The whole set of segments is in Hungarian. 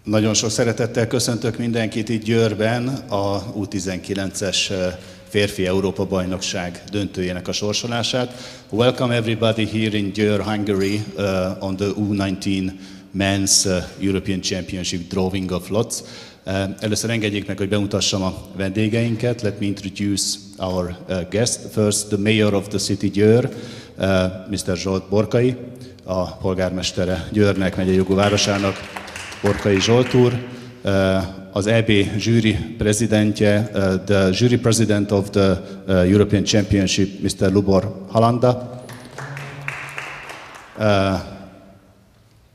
Nagyon sok szeretettel köszöntök mindenkit itt Győrben a U19-es férfi Európa-bajnokság döntőjének a sorsolását. Welcome everybody here in Győr, Hungary on the U19 Men's European Championship Drawing of Lots. Először engedjék meg, hogy bemutassam a vendégeinket. Let me introduce our guest. First, the mayor of the city Győr, Mr. Zsolt Borkai, a polgármestere Győrnek, megyei jogú városának, Borkai Zsolt úr, az EB zsűri prezidentje, the jury president of the European Championship, Mr. Lubor Halanda.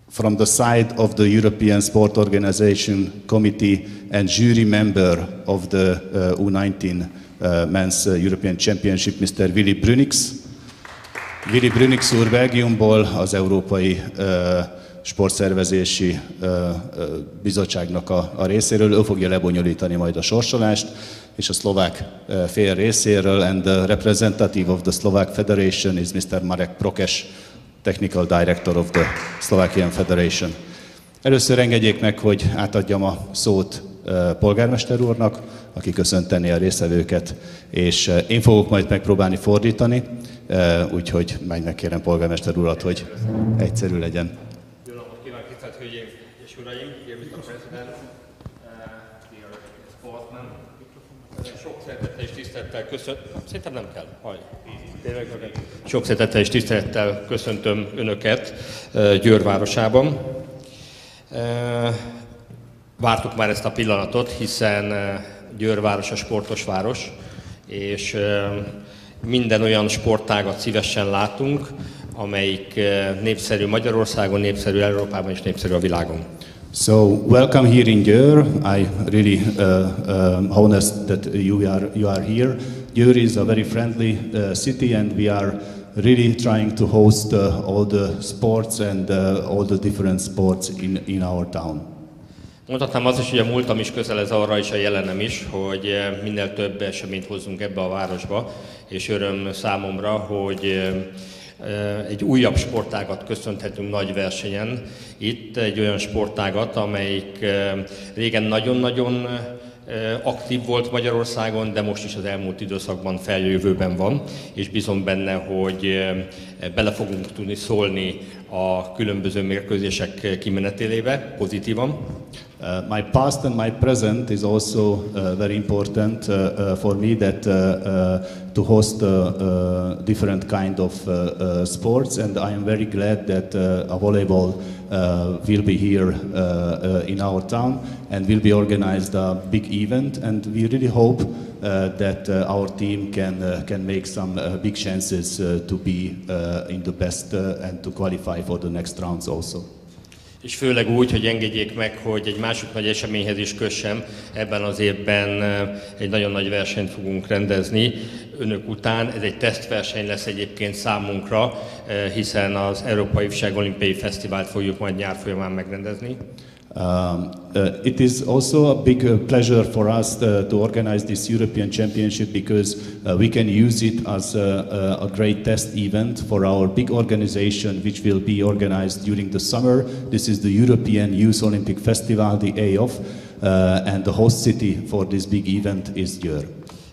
From the side of the European Sport Organization Committee and jury member of the U19 Men's European Championship, Mr. Willy Brunix. Willy Brunix úr Belgiumból, az Európai Sportszervezési Bizottságnak a részéről. Ő fogja lebonyolítani majd a sorsolást, és a szlovák fél részéről, and the representative of the Slovak Federation is Mr. Marek Prokes, Technical Director of the Slovakian Federation. Először engedjék meg, hogy átadjam a szót polgármester úrnak, aki köszönteni a résztvevőket, és én fogok majd megpróbálni fordítani, úgyhogy megkérem polgármester urat, hogy egyszerű legyen. Jó napot kívánok, tisztelt Hölgyeim és Uraim, dear Mr. President, dear sportsmen. Sok szeretettel és tisztelettel szerintem nem kell, sok szeretettel és tisztelettel köszöntöm Önöket Győr városában. Vártuk már ezt a pillanatot, hiszen Győr város a sportos város, és minden olyan sportágat szívesen látunk, amelyik népszerű Magyarországon, népszerű Európában és népszerű a világon. So welcome here in Győr. I really honest that you are here. Győr is a very friendly city, and we are really trying to host all the sports and all the different sports in our town. Mondhatnám azt is, hogy a múltam is közelez arra, és a jelenem is, hogy minél több eseményt hozzunk ebbe a városba, és öröm számomra, hogy egy újabb sportágat köszönhetünk nagy versenyen. Itt egy olyan sportágat, amelyik régen nagyon-nagyon aktív volt Magyarországon, de most is az elmúlt időszakban feljövőben van, és bízom benne, hogy bele fogunk tudni szólni a különböző mérkőzések kimenetelébe pozitívan. My past and my present is also very important for me, that to host different kind of sports, and I am very glad that a volleyball will be here in our town and will be organized a big event, and we really hope that our team can make some big chances to be in the best and to qualify for the next rounds also. És főleg úgy, hogy engedjék meg, hogy egy másik nagy eseményhez is kössem. Ebben az évben egy nagyon nagy versenyt fogunk rendezni önök után. Ez egy tesztverseny lesz egyébként számunkra, hiszen az Európai Ifjúság Olimpiai Fesztivált fogjuk majd nyár folyamán megrendezni. It is also a big pleasure for us to organize this European Championship, because we can use it as a great test event for our big organization, which will be organized during the summer. This is the European Youth Olympic Festival, the EYOF, and the host city for this big event is Győr.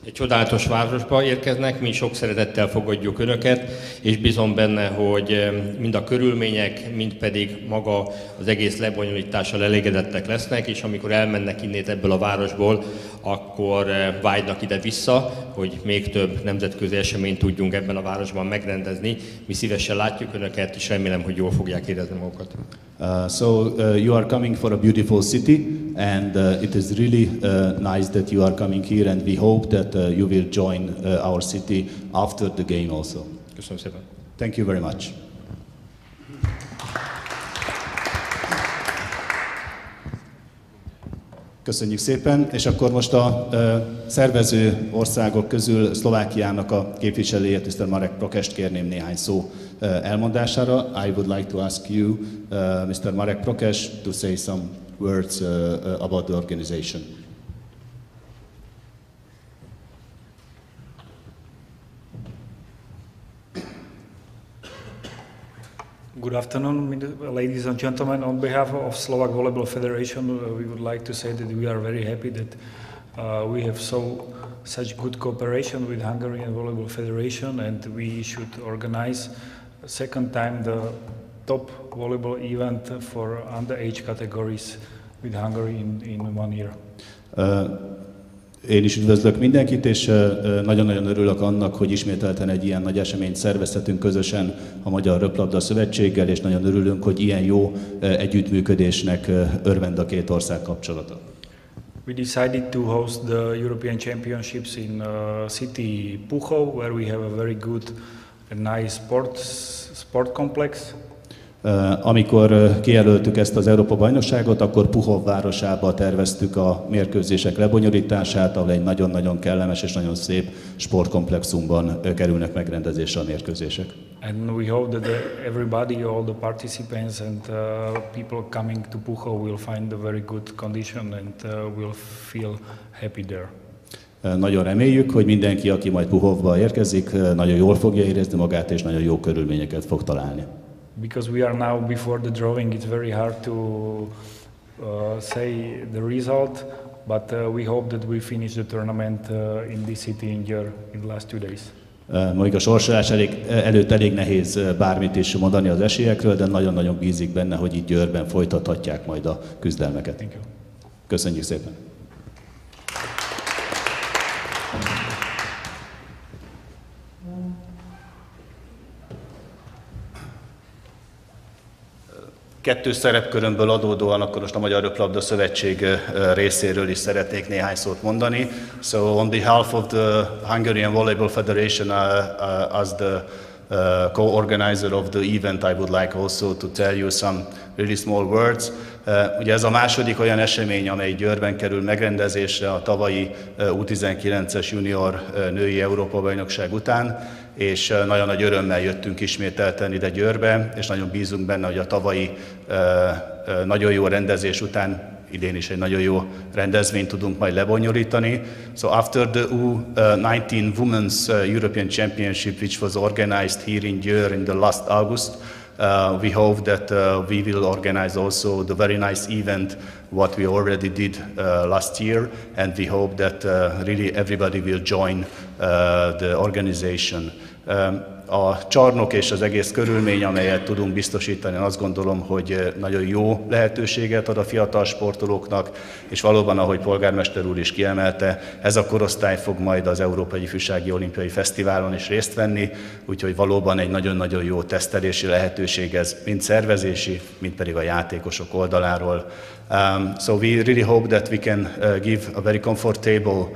Egy csodálatos városba érkeznek, mi sok szeretettel fogadjuk Önöket, és bízom benne, hogy mind a körülmények, mind pedig maga az egész lebonyolítással elégedettek lesznek, és amikor elmennek innét ebből a városból, akkor vágynak ide vissza, hogy még több nemzetközi eseményt tudjunk ebben a városban megrendezni. Mi szívesen látjuk Önöket, és remélem, hogy jól fogják érezni magukat. You are coming for a beautiful city, and it is really nice that you are coming here, and we hope that you will join our city after the game also. Köszönöm szépen. Thank you very much. Köszönjük szépen, és akkor most a szervező országok közül Szlovákiának a képviselőjét, Mr. Marek Prokest kérném néhány szó elmondására. I would like to ask you, Mr. Marek Prokes, to say some words about the organization. Good afternoon, ladies and gentlemen. On behalf of Slovak Volleyball Federation, we would like to say that we are very happy that we have such good cooperation with Hungarian Volleyball Federation, and we should organize a second time the top volleyball event for underage categories with Hungary in 1 year. Én is üdvözlök mindenkit, és nagyon-nagyon örülök annak, hogy ismételten egy ilyen nagy eseményt szervezhetünk közösen a Magyar Röplabda Szövetséggel, és nagyon örülünk, hogy ilyen jó együttműködésnek örvend a két ország kapcsolata. We decided to host the European Championships in city Puchov, where we have a very good and nice sport complex. Amikor kijelöltük ezt az Európa-bajnokságot, akkor Puchov városába terveztük a mérkőzések lebonyolítását, ahol egy nagyon-nagyon kellemes és nagyon szép sportkomplexumban kerülnek megrendezésre a mérkőzések. And we hope that everybody, all the participants and people coming to Puchov will find a very good condition and will feel happy there. Nagyon reméljük, hogy mindenki, aki majd Puchovba érkezik, nagyon jól fogja érezni magát és nagyon jó körülményeket fog találni. Because we are now before the drawing, it's very hard to say the result, but we hope that we finish the tournament in this city in Győr in the last 2 days. Még a sorsolás előtt elég nehéz bármit is mondani az esélyekről, de nagyon-nagyon bízik benne, hogy itt Győrben folytathatják majd a küzdelmeket. Thank you. Köszönjük szépen! Kettős szerepkörömből adódóan akkor most a Magyar Röplabda Szövetség részéről is szeretnék néhány szót mondani. So on behalf of the Hungarian Volleyball Federation, as the co-organizer of the event, I would like also to tell you some really small words. Ugye ez a második olyan esemény, amely Győrben kerül megrendezésre a tavalyi U19-es junior női Európa-bajnokság után, és nagyon nagy örömmel jöttünk ismételten ide Győrbe, és nagyon bízunk benne, hogy a tavalyi nagyon jó rendezés után idén is egy nagyon jó rendezvényt tudunk majd lebonyolítani. So after the U19 Women's European Championship, which was organized here in Győr in the last August, we hope that we will organize also the very nice event what we already did last year, and we hope that really everybody will join the organization. A csarnok és az egész körülmény, amelyet tudunk biztosítani, azt gondolom, hogy nagyon jó lehetőséget ad a fiatal sportolóknak, és valóban, ahogy polgármester úr is kiemelte, ez a korosztály fog majd az Európai Ifjúsági Olimpiai Fesztiválon is részt venni, úgyhogy valóban egy nagyon-nagyon jó tesztelési lehetőség ez, mind szervezési, mind pedig a játékosok oldaláról. So we really hope that we can give a very comfortable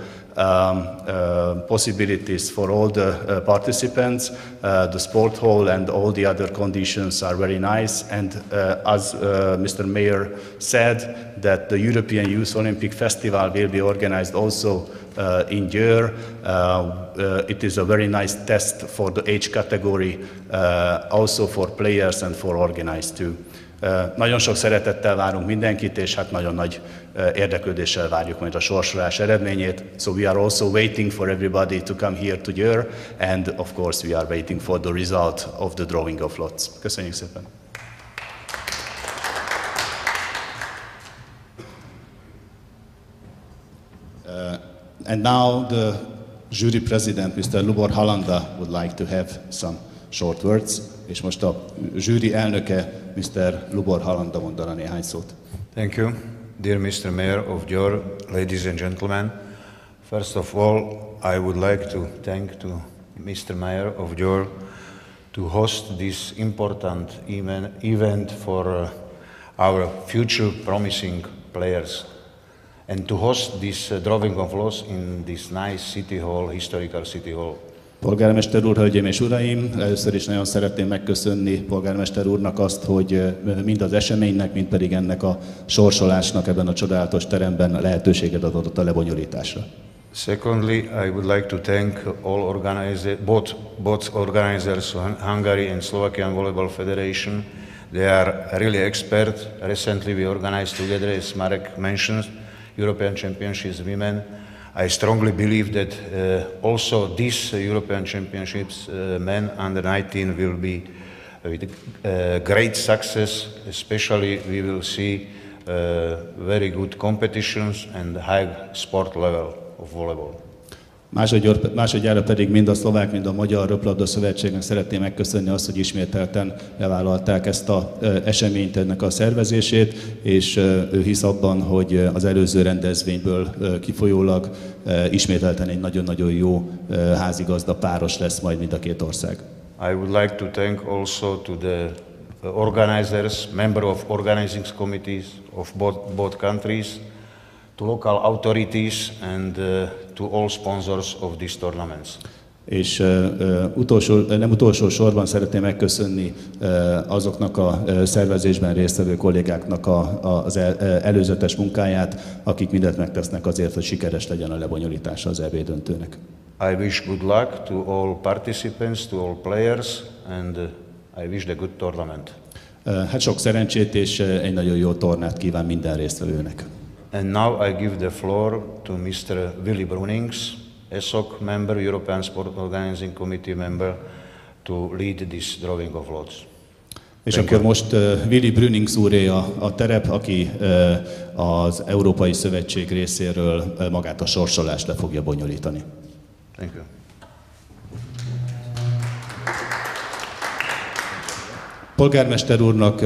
possibilities for all the participants. The sport hall and all the other conditions are very nice, and as Mr. Mayor said, that the European Youth Olympic Festival will be organized also in Győr. It is a very nice test for the age category, also for players and for organized too. Nagyon sok szeretettel várunk mindenkit, és hát nagyon nagy érdeklődéssel várjuk majd a sorsolás eredményét. So we are also waiting for everybody to come here to Győr, and of course we are waiting for the result of the drawing of lots. Köszönjük szépen! And now the jury president, Mr. Lubor Halanda, would like to have some short words, és most a zsűri elnöke, Mr. Lubor Halanda mondana néhány szót. Thank you, dear Mr. Mayor of Győr, ladies and gentlemen. First of all, I would like to thank to Mr. Mayor of Győr to host this important event for our future promising players, and to host this drawing of lots in this nice city hall, historical city hall. Polgármester úr, hölgyeim és uraim, először is nagyon szeretném megköszönni polgármester úrnak azt, hogy mind az eseménynek, mind pedig ennek a sorsolásnak ebben a csodálatos teremben lehetőséget adott a lebonyolításra. Secondly, I would like to thank all both organizers, Hungary and Slovakian Volleyball Federation. They are really expert. Recently we organized together, as Marek mentioned, European Championships Women. I strongly believe that also these European Championships men under 19 will be with great success. Especially we will see very good competitions and high sport level of volleyball. Másodjára pedig mind a szlovák, mind a magyar röplabda szövetségnek szeretném megköszönni azt, hogy ismételten bevállalták ezt az eseményt, ennek a szervezését, és ő hisz abban, hogy az előző rendezvényből kifolyólag ismételten egy nagyon-nagyon jó házigazda páros lesz majd mind a két ország. I would like to thank also to the organizers, member of organizing committees of both countries, to local authorities and to all sponsors of these tournaments. És nem utolsó sorban szeretném megköszönni azoknak a szervezésben résztvevő kollégáknak az előzetes munkáját, akik mindent megtesznek azért, hogy sikeres legyen a lebonyolítása az EB döntőnek. I wish good luck to all participants, to all players, and I wish the good tournament. Hát sok szerencsét és egy nagyon jó tornát kíván minden résztvevőnek. And now I give the floor to Mr. Willy Brunings, ESOC member, European Sport Organizing Committee member, to lead this drawing of lots. És akkor most Willy Brunings úré a terep, aki az Európai Szövetség részéről magát a sorsolást le fogja bonyolítani. Thank you. Polgármester úrnak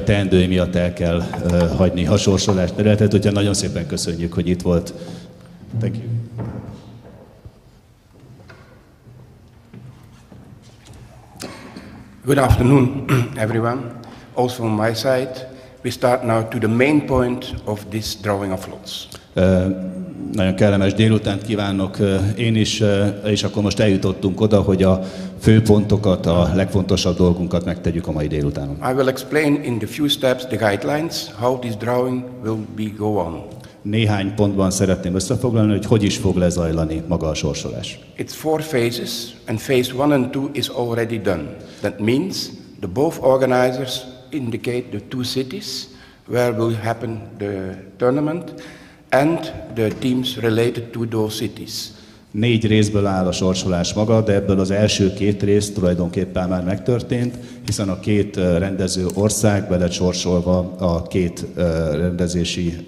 teendői miatt el kell hagyni a sorsolást, tehát hogyha nagyon szépen köszönjük, hogy itt volt. Thank you. Good afternoon, everyone. Also on my side, we start now to the main point of this drawing of lots. Nagyon kellemes délutánt kívánok én is, és akkor most eljutottunk oda, hogy a fő pontokat, a legfontosabb dolgunkat megtegyük a mai délutánon. I will explain in the few steps the guidelines how this drawing will go on. Néhány pontban szeretném összefoglalni, hogy is fog lezajlani maga a sorsolás. It's 4 phases, and phase 1 and 2 is already done. That means the both organizers indicate the 2 cities where will happen the tournament and the teams related to those cities. 4 részből áll a sorsolás maga, de ebből az első 2 rész tulajdonképpen már megtörtént, hiszen a 2 rendező ország be lett sorsolva a 2 rendezési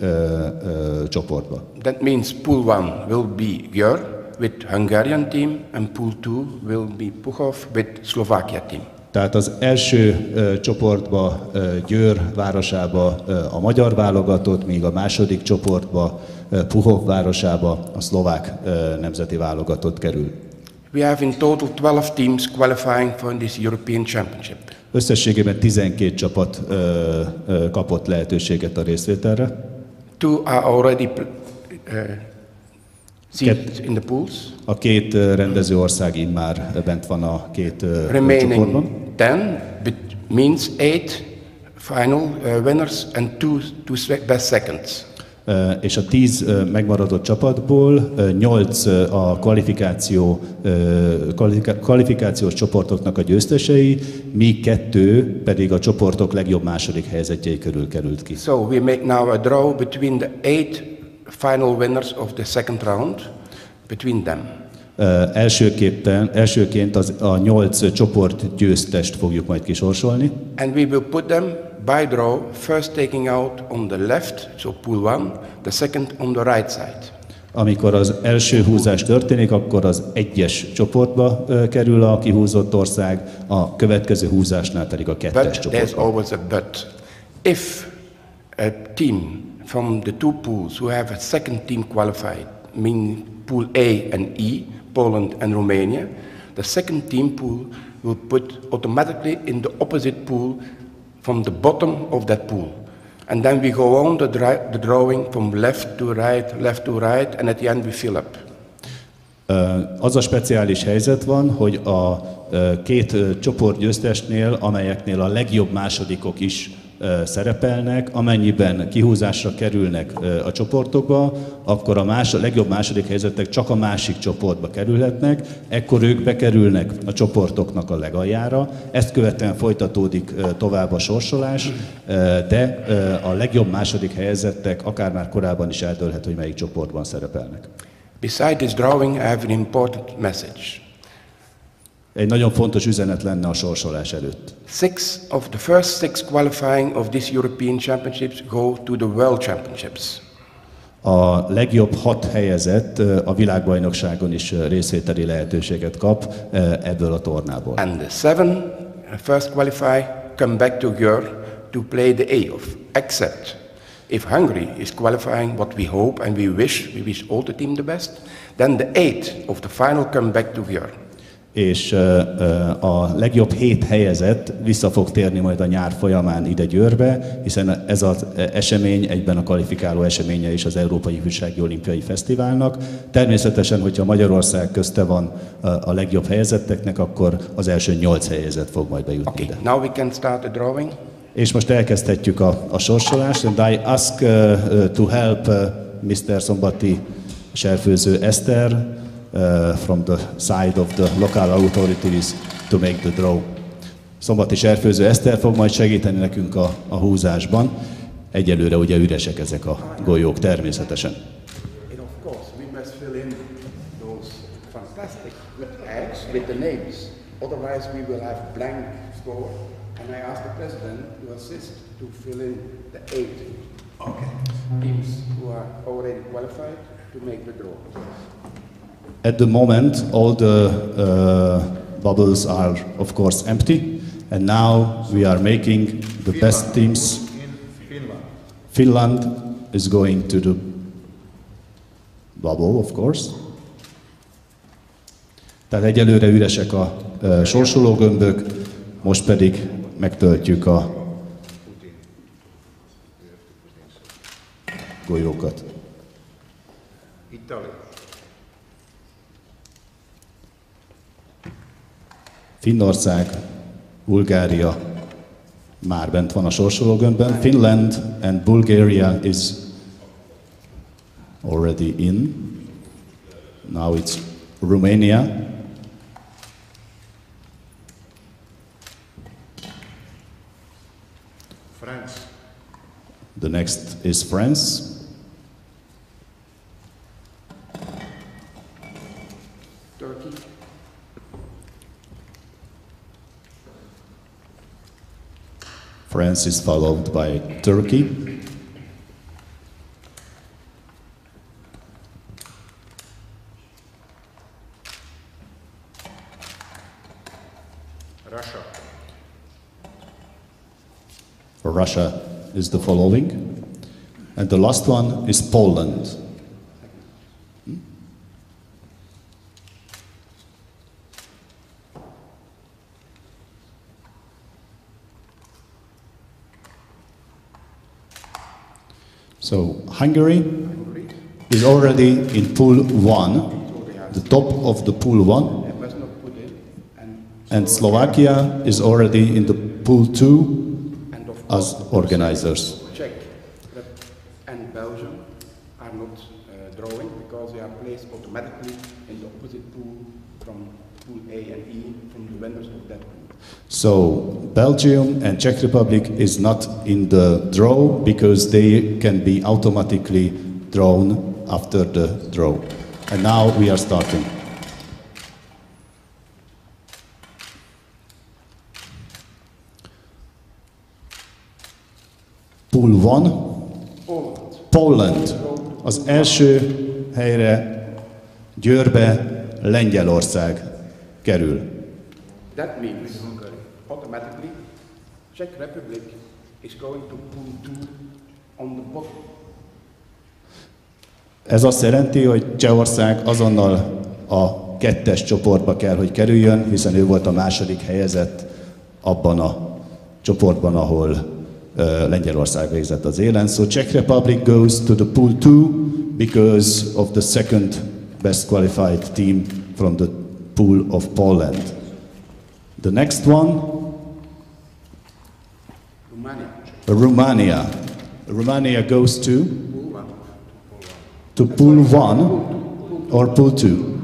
csoportba. That means pool 1 will be Győr with Hungarian team, and pool 2 will be Puchov with Slovakia team. Tehát az első csoportba, Győr városába a magyar válogatott, míg a második csoportba, Puchov városába a szlovák nemzeti válogatott kerül. We have in total 12 teams qualifying for this European Championship. Összességében 12 csapat kapott lehetőséget a részvételre. 2 are already seated in the pools. A 2 rendező ország immár bent van a 2 csoportban. Remaining 10 means 8 final winners and 2 best seconds. És a 10 megmaradott csapatból 8 a kvalifikációs csoportoknak a győztesei, míg 2 pedig a csoportok legjobb második helyzetjei körül került ki. So we make now a draw between the 8 final winners of the second round, between them. Elsőként a 8 csoport győztest fogjuk majd kisorsolni. And we will put them by draw, first taking out on the left, so pool 1, the second on the right side. Amikor az első húzás történik, akkor az 1-es csoportba kerül a kihúzott ország, a következő húzásnál pedig a 2-es csoportba. But there's always a but. If a team from the 2 pools who have a second team qualified, meaning pool A and E, Poland and Romania, the second team pool will put automatically in the opposite pool from the bottom of that pool. And then we go on the drawing from left to right, and at the end we fill up. Az a speciális helyzet van, hogy a 2 csoportgyőztesnél, amelyeknél a legjobb másodikok is szerepelnek, amennyiben kihúzásra kerülnek a csoportokba, akkor a legjobb második helyzetek csak a másik csoportba kerülhetnek, ekkor ők bekerülnek a csoportoknak a legaljára, ezt követően folytatódik tovább a sorsolás, de a legjobb második helyzetek akár már korábban is eldőlhet, hogy melyik csoportban szerepelnek. Beside this drawing, I have an important message. egy nagyon fontos üzenet lenne a sorsolás előtt. 6 of the first 6 qualifying of this European Championships go to the World Championships. A legjobb 6 helyezett a világbajnokságon is részvételi lehetőséget kap ebből a tornából. And the 7 first qualify come back to Győr to play the A-off, except if Hungary is qualifying what we hope and we wish all the team the best, then the 8 of the final come back to Győr. És a legjobb 7 helyezett vissza fog térni majd a nyár folyamán ide Győrbe, hiszen ez az esemény egyben a kvalifikáló eseménye is az Európai Ifjúsági Olimpiai Fesztiválnak. Természetesen, hogyha Magyarország közte van a legjobb helyezetteknek, akkor az első 8 helyezett fog majd bejutni ide. Now we can start the drawing. És most elkezdhetjük a sorsolást, and I ask to help Mr. Szombati Serfőző Eszter from the side of the local authorities to make the draw. Szombati Serfőző Eszter fog majd segíteni nekünk a húzásban. Egyelőre ugye üresek ezek a golyók természetesen. And of course we must fill in those fantastic eggs with the names. Otherwise we will have blank score. And I ask the president to assist to fill in the 8 teams who are already qualified to make the draw. At the moment, all the bubbles are, of course, empty, and now we are making the best teams. Finland is going to the bubble, of course. Tehát egyelőre üresek a sorsológömbök, most pedig megtöltjük a golyókat. Finnország, Bulgária már bent van a sorsológömbben. Finland and Bulgaria is already in. Now it's Romania. France. The next is France. Turkey. France is followed by Turkey. Russia. Russia is the following. And the last one is Poland. So Hungary is already in pool 1, the top of the pool 1. And Slovakia is already in the pool 2 as organizers. Czech and Belgium are not drawing because they are placed automatically in the opposite pool from pool A and E from the winners of that pool. So Belgium and Czech Republic is not in the draw because they can be automatically drawn after the draw. And now we are starting. Pool 1, Poland. Az első helyre Győrbe Lengyelország kerül. That means automatically Czech Republic is going to pool 2 on the bottom. Ez azt jelenti, hogy Csehország azonnal a 2-es csoportba kell, hogy kerüljön, hiszen ő volt a második helyezett abban a csoportban, ahol Lengyelország végzett az élen. So Czech Republic goes to the pool 2 because of the second best qualified team from the pool of Poland. The next one, Romania. Romania goes to pool 1 or pool 2.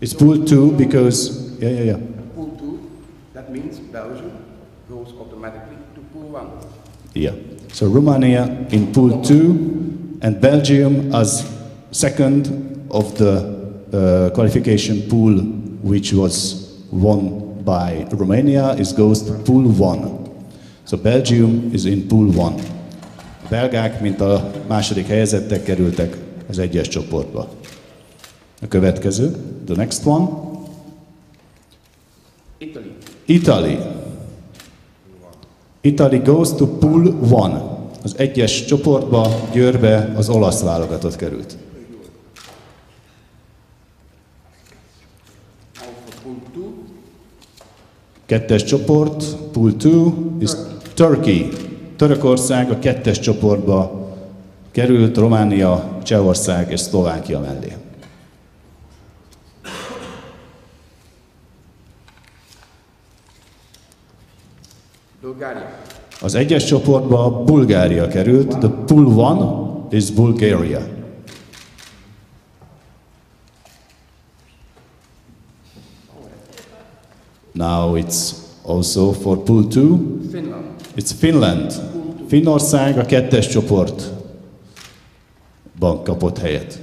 It's pool 2 because, Pool 2, that means Belgium goes automatically to pool 1. Yeah. So Romania in pool 2 and Belgium as second of the qualification pool which was won by Romania goes to pool 1. So Belgium is in pool 1. A belgák, mint a második helyezettek kerültek az egyes csoportba. A következő, the next one. Italy. Italy goes to pool 1. Az egyes csoportba, Győrbe az olasz válogatott került. Kettes csoport, pool 2 is Turkey. Törökország a kettes csoportba került, Románia, Csehország és Szlovákia mellé. Az egyes csoportba Bulgária került, the pool 1 is Bulgaria. Now it's also for pool 2. Finland. It's Finland. Finnország a kettes csoportban kapott helyet.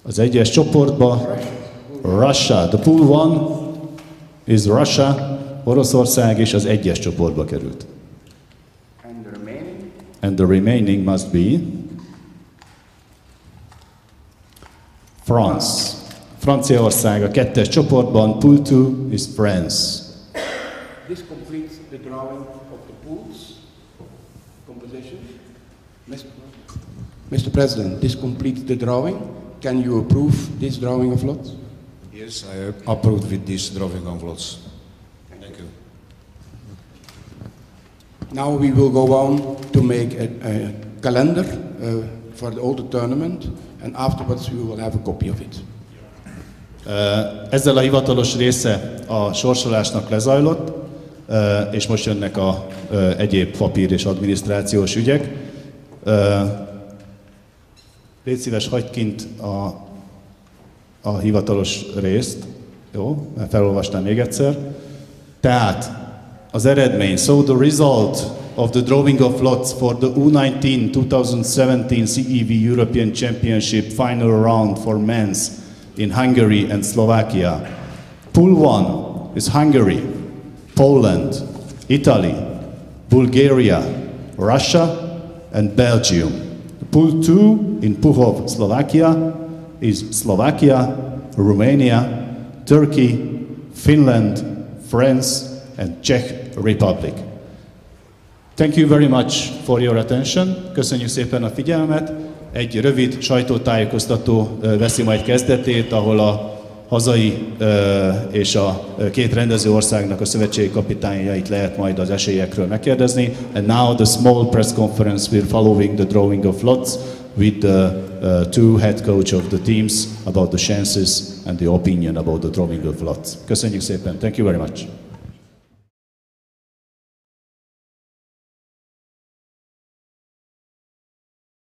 Az egyes csoportba Russia. The pool 1 is Russia. Oroszország is az egyes csoportba került. And the remaining must be France. Franciaország a kettes csoportban, pool 2 is France. This completes the drawing of the pools composition. Mr. President, this completes the drawing. Can you approve this drawing of lots? Yes, I approve with this drawing of lots. Thank you. Now we will go on to make a calendar for all the tournament, and afterwards we will have a copy of it. Ezzel a hivatalos része a sorsolásnak lezajlott, és most jönnek a egyéb papír és adminisztrációs ügyek. Légy szíves, hagyd kint a hivatalos részt. Jó, felolvastam még egyszer. Tehát az eredmény. So the result of the drawing of lots for the U19 2017 CEV European Championship final round for men's in Hungary and Slovakia. Pool 1 is Hungary, Poland, Italy, Bulgaria, Russia and Belgium. Pool 2 in Puhov, Slovakia is Slovakia, Romania, Turkey, Finland, France and Czech Republic. Thank you very much for your attention. Köszönjük szépen a figyelmet. Egy rövid sajtótájékoztató veszi majd kezdetét, ahol a hazai és a két rendező országnak a szövetségi kapitányait lehet majd az esélyekről megkérdezni. And now the small press conference will following the drawing of lots with the two head coach of the teams about the chances and the opinion about the drawing of lots. Köszönjük szépen. Thank you very much.